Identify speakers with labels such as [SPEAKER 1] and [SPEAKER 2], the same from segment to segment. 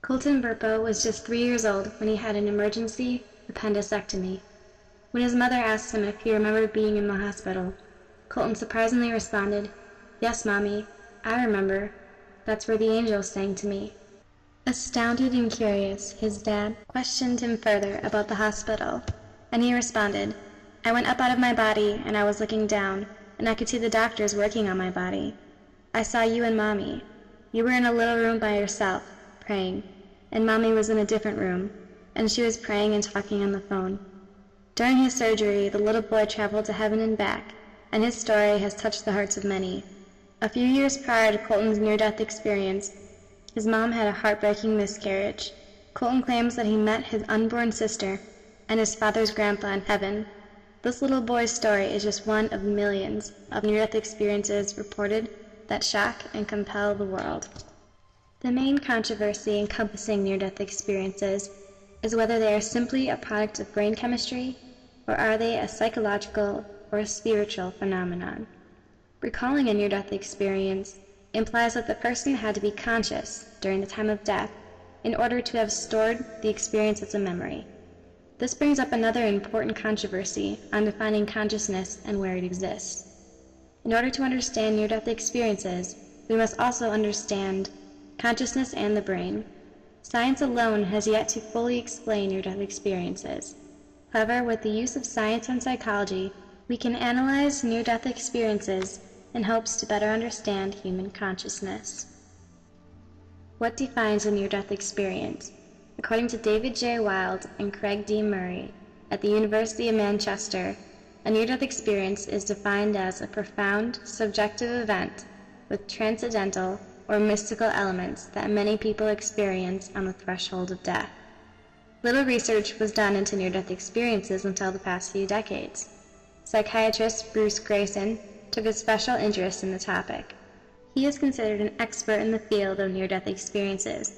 [SPEAKER 1] Colton Burko was just 3 years old when he had an emergency appendectomy. When his mother asked him if he remembered being in the hospital, Colton surprisingly responded, "Yes, Mommy, I remember. That's where the angels sang to me." Astounded and curious, his dad questioned him further about the hospital, and he responded, "I went up out of my body and I was looking down, and I could see the doctors working on my body. I saw you and Mommy. You were in a little room by yourself, praying, and Mommy was in a different room, and she was praying and talking on the phone." During his surgery, the little boy traveled to heaven and back, and his story has touched the hearts of many. A few years prior to Colton's near-death experience, his mom had a heartbreaking miscarriage. Colton claims that he met his unborn sister and his father's grandpa in heaven. This little boy's story is just one of millions of near-death experiences reported that shock and compel the world. The main controversy encompassing near-death experiences is whether they are simply a product of brain chemistry, or are they a psychological or a spiritual phenomenon. Recalling a near-death experience implies that the person had to be conscious during the time of death in order to have stored the experience as a memory. This brings up another important controversy on defining consciousness and where it exists. In order to understand near-death experiences, we must also understand consciousness and the brain. Science alone has yet to fully explain near-death experiences. However, with the use of science and psychology, we can analyze near-death experiences in hopes to better understand human consciousness. What defines a near-death experience? According to David J. Wild and Craig D. Murray at the University of Manchester, a near-death experience is defined as a profound, subjective event with transcendental or mystical elements that many people experience on the threshold of death. Little research was done into near-death experiences until the past few decades. Psychiatrist Bruce Grayson took a special interest in the topic. He is considered an expert in the field of near-death experiences,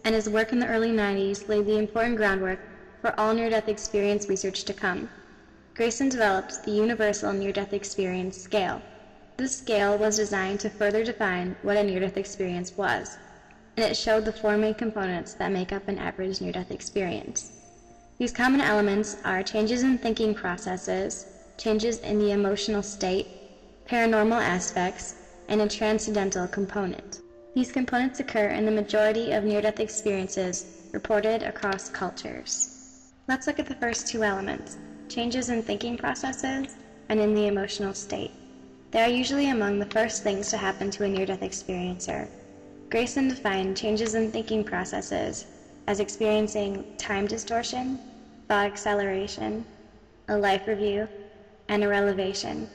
[SPEAKER 1] and his work in the early 90s laid the important groundwork for all near-death experience research to come. Grayson developed the Universal Near-Death Experience Scale. This scale was designed to further define what a near-death experience was, and it showed the 4 main components that make up an average near-death experience. These common elements are changes in thinking processes, changes in the emotional state, paranormal aspects, and a transcendental component. These components occur in the majority of near-death experiences reported across cultures. Let's look at the first 2 elements, changes in thinking processes and in the emotional state. They are usually among the first things to happen to a near-death experiencer. Grayson defined changes in thinking processes as experiencing time distortion, thought acceleration, a life review, and a relevation.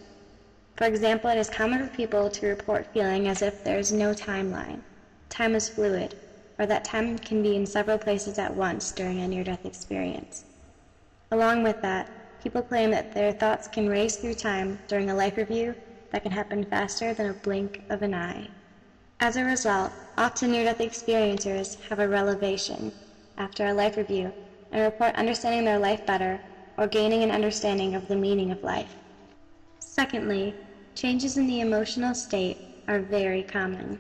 [SPEAKER 1] For example, it is common for people to report feeling as if there is no timeline, time is fluid, or that time can be in several places at once during a near-death experience. Along with that, people claim that their thoughts can race through time during a life review that can happen faster than a blink of an eye. As a result, often near-death experiencers have a relevation after a life review and report understanding their life better or gaining an understanding of the meaning of life. Secondly, changes in the emotional state are very common.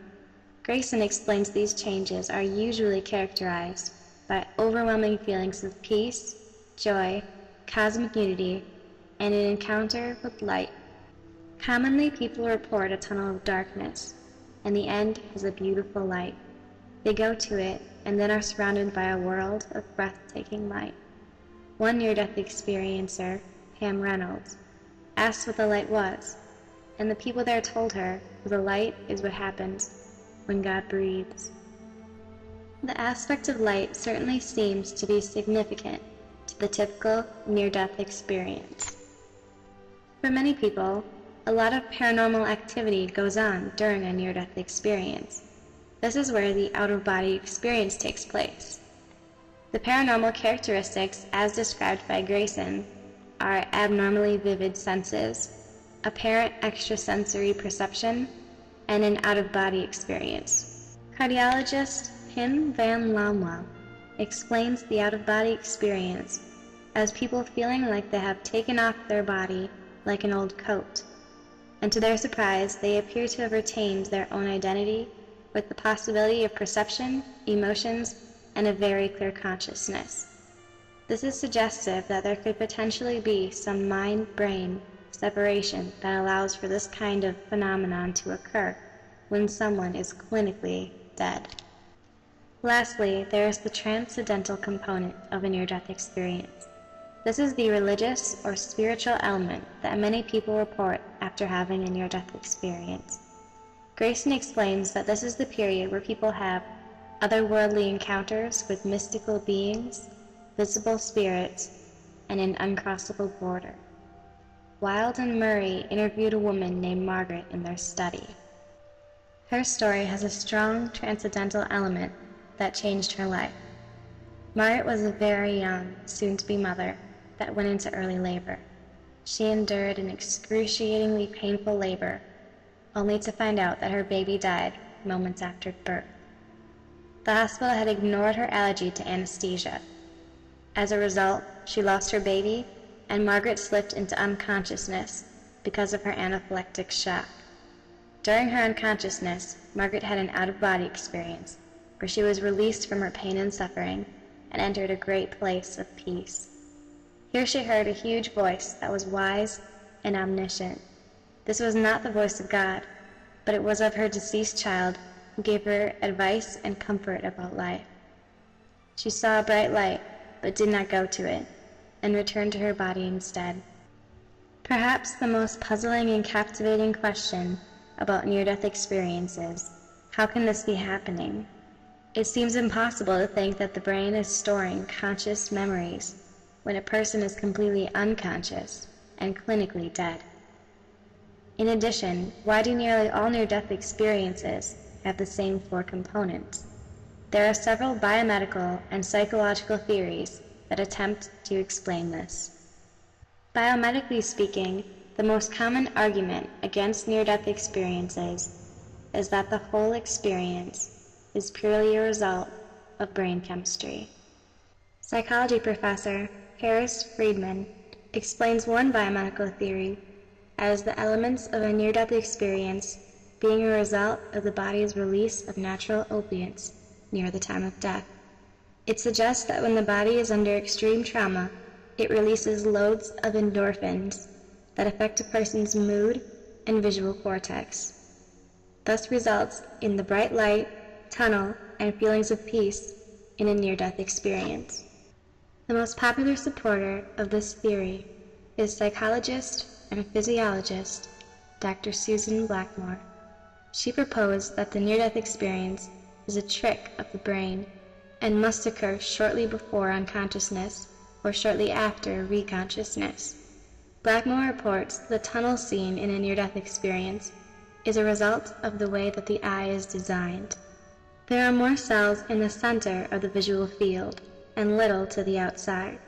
[SPEAKER 1] Grayson explains these changes are usually characterized by overwhelming feelings of peace, joy, cosmic unity, and an encounter with light. Commonly, people report a tunnel of darkness, and the end is a beautiful light. They go to it and then are surrounded by a world of breathtaking light. One near-death experiencer, Pam Reynolds, asked what the light was, and the people there told her the light is what happens when God breathes. The aspect of light certainly seems to be significant to the typical near-death experience. For many people, a lot of paranormal activity goes on during a near-death experience. This is where the out-of-body experience takes place. The paranormal characteristics, as described by Grayson, are abnormally vivid senses, apparent extrasensory perception, and an out-of-body experience. Cardiologist Pim van Lommel explains the out-of-body experience as people feeling like they have taken off their body like an old coat, and to their surprise, they appear to have retained their own identity with the possibility of perception, emotions, and a very clear consciousness. This is suggestive that there could potentially be some mind-brain separation that allows for this kind of phenomenon to occur when someone is clinically dead. Lastly, there is the transcendental component of a near-death experience. This is the religious or spiritual element that many people report after having a near-death experience. Grayson explains that this is the period where people have otherworldly encounters with mystical beings, visible spirits, and an uncrossable border. Wilde and Murray interviewed a woman named Margaret in their study. Her story has a strong transcendental element that changed her life. Margaret was a very young, soon-to-be mother that went into early labor. She endured an excruciatingly painful labor, only to find out that her baby died moments after birth. The hospital had ignored her allergy to anesthesia. As a result, she lost her baby, and Margaret slipped into unconsciousness because of her anaphylactic shock. During her unconsciousness, Margaret had an out-of-body experience, where she was released from her pain and suffering and entered a great place of peace. Here she heard a huge voice that was wise and omniscient. This was not the voice of God, but it was of her deceased child, who gave her advice and comfort about life. She saw a bright light, but did not go to it, and returned to her body instead. Perhaps the most puzzling and captivating question about near-death experiences: how can this be happening? It seems impossible to think that the brain is storing conscious memories when a person is completely unconscious and clinically dead. In addition, why do nearly all near-death experiences have the same four components? There are several biomedical and psychological theories that attempt to explain this. Biomedically speaking, the most common argument against near-death experiences is that the whole experience is purely a result of brain chemistry. Psychology professor Harris Friedman explains one biomedical theory as the elements of a near-death experience being a result of the body's release of natural opiates near the time of death. It suggests that when the body is under extreme trauma, it releases loads of endorphins that affect a person's mood and visual cortex, thus results in the bright light, tunnel, and feelings of peace in a near-death experience. The most popular supporter of this theory is psychologist and physiologist Dr. Susan Blackmore. She proposed that the near-death experience is a trick of the brain and must occur shortly before unconsciousness or shortly after reconsciousness. Blackmore reports the tunnel scene in a near-death experience is a result of the way that the eye is designed. There are more cells in the center of the visual field and little to the outside.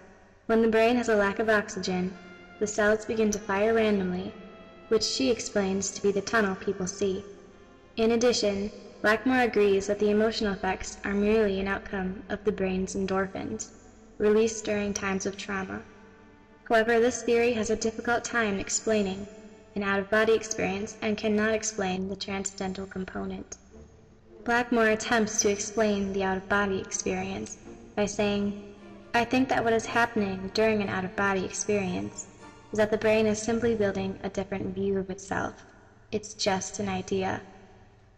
[SPEAKER 1] When the brain has a lack of oxygen, the cells begin to fire randomly, which she explains to be the tunnel people see. In addition, Blackmore agrees that the emotional effects are merely an outcome of the brain's endorphins, released during times of trauma. However, this theory has a difficult time explaining an out-of-body experience and cannot explain the transcendental component. Blackmore attempts to explain the out-of-body experience by saying, "I think that what is happening during an out-of-body experience is that the brain is simply building a different view of itself. It's just an idea."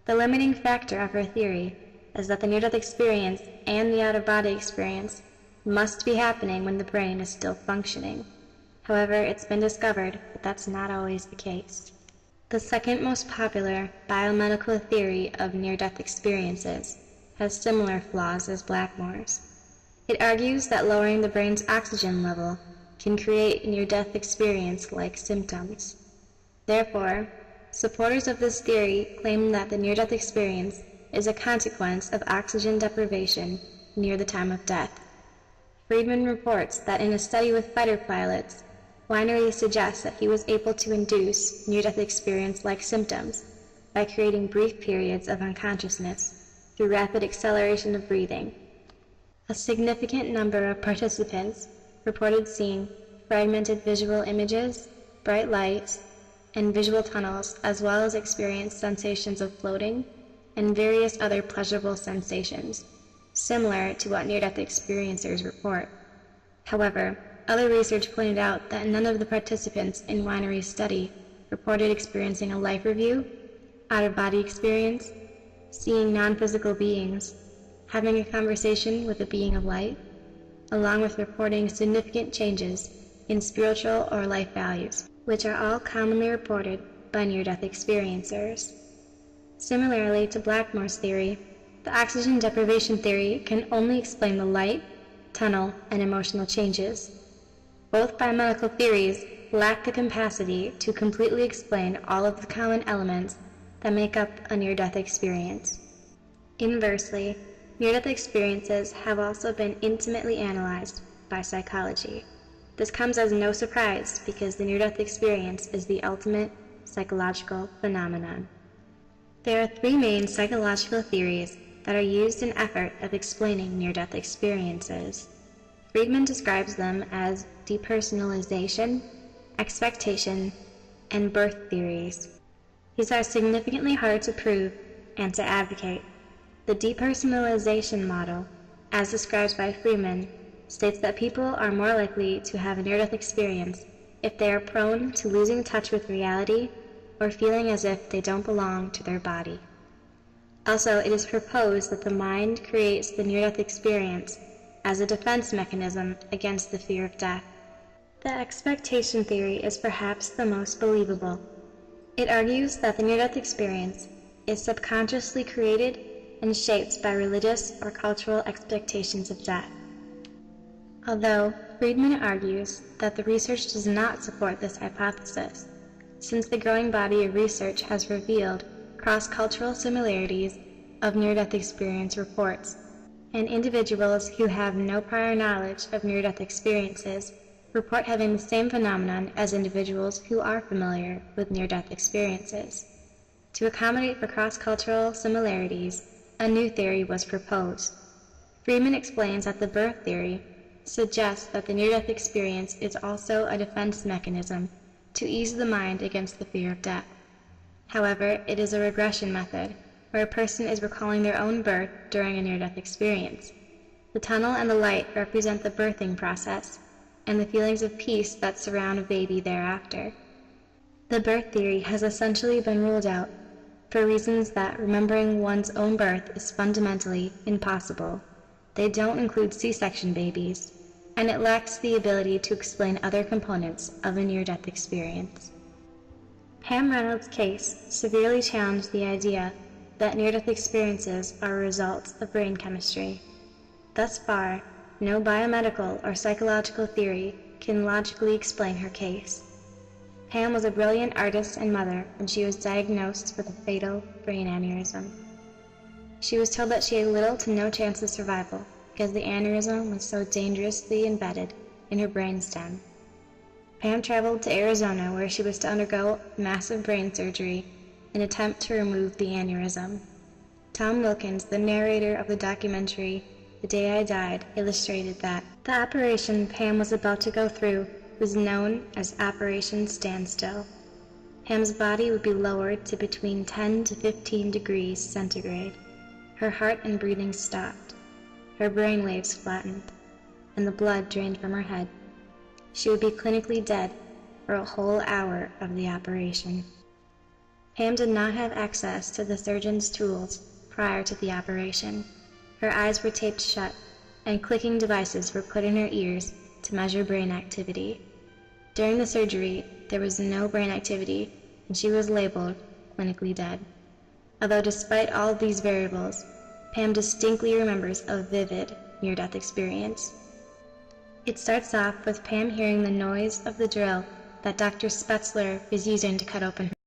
[SPEAKER 1] The limiting factor of her theory is that the near-death experience and the out-of-body experience must be happening when the brain is still functioning. However, it's been discovered that that's not always the case. The second most popular biomedical theory of near-death experiences has similar flaws as Blackmore's. It argues that lowering the brain's oxygen level can create near-death experience-like symptoms. Therefore, supporters of this theory claim that the near-death experience is a consequence of oxygen deprivation near the time of death. Friedman reports that in a study with fighter pilots, Winery suggests that he was able to induce near-death experience-like symptoms by creating brief periods of unconsciousness through rapid acceleration of breathing. A significant number of participants reported seeing fragmented visual images, bright lights, and visual tunnels, as well as experienced sensations of floating and various other pleasurable sensations. similar to what near-death experiencers report. However, other research pointed out that none of the participants in Winery's study reported experiencing a life review, out-of-body experience, seeing non-physical beings, having a conversation with a being of light, along with reporting significant changes in spiritual or life values, which are all commonly reported by near-death experiencers. Similarly to Blackmore's theory, the oxygen deprivation theory can only explain the light, tunnel, and emotional changes. Both biomedical theories lack the capacity to completely explain all of the common elements that make up a near-death experience. Inversely, near-death experiences have also been intimately analyzed by psychology. This comes as no surprise because the near-death experience is the ultimate psychological phenomenon. There are three main psychological theories that are used in effort of explaining near-death experiences. Friedman describes them as depersonalization, expectation, and birth theories. These are significantly harder to prove and to advocate. The depersonalization model, as described by Friedman, states that people are more likely to have a near-death experience if they are prone to losing touch with reality or feeling as if they don't belong to their body. Also, it is proposed that the mind creates the near-death experience as a defense mechanism against the fear of death. The expectation theory is perhaps the most believable. It argues that the near-death experience is subconsciously created and shaped by religious or cultural expectations of death. Although Friedman argues that the research does not support this hypothesis, since the growing body of research has revealed cross-cultural similarities of near-death experience reports, and individuals who have no prior knowledge of near-death experiences report having the same phenomenon as individuals who are familiar with near-death experiences. To accommodate for cross-cultural similarities, a new theory was proposed. Friedman explains that the birth theory suggests that the near-death experience is also a defense mechanism to ease the mind against the fear of death. However, it is a regression method, where a person is recalling their own birth during a near-death experience. The tunnel and the light represent the birthing process, and the feelings of peace that surround a baby thereafter. The birth theory has essentially been ruled out, for reasons that remembering one's own birth is fundamentally impossible. They don't include C-section babies, and it lacks the ability to explain other components of a near-death experience. Pam Reynolds' case severely challenged the idea that near-death experiences are a result of brain chemistry. Thus far, no biomedical or psychological theory can logically explain her case. Pam was a brilliant artist and mother when she was diagnosed with a fatal brain aneurysm. She was told that she had little to no chance of survival because the aneurysm was so dangerously embedded in her brainstem. Pam traveled to Arizona where she was to undergo massive brain surgery in an attempt to remove the aneurysm. Tom Wilkins, the narrator of the documentary The Day I Died, illustrated that the operation Pam was about to go through was known as Operation Standstill. Pam's body would be lowered to between 10 to 15 degrees centigrade. Her heart and breathing stopped. Her brain waves flattened, and the blood drained from her head. She would be clinically dead for a whole hour of the operation. Pam did not have access to the surgeon's tools prior to the operation. Her eyes were taped shut, and clicking devices were put in her ears to measure brain activity. During the surgery, there was no brain activity, and she was labeled clinically dead. Although despite all of these variables, Pam distinctly remembers a vivid near-death experience. It starts off with Pam hearing the noise of the drill that Dr. Spetzler is using to cut open her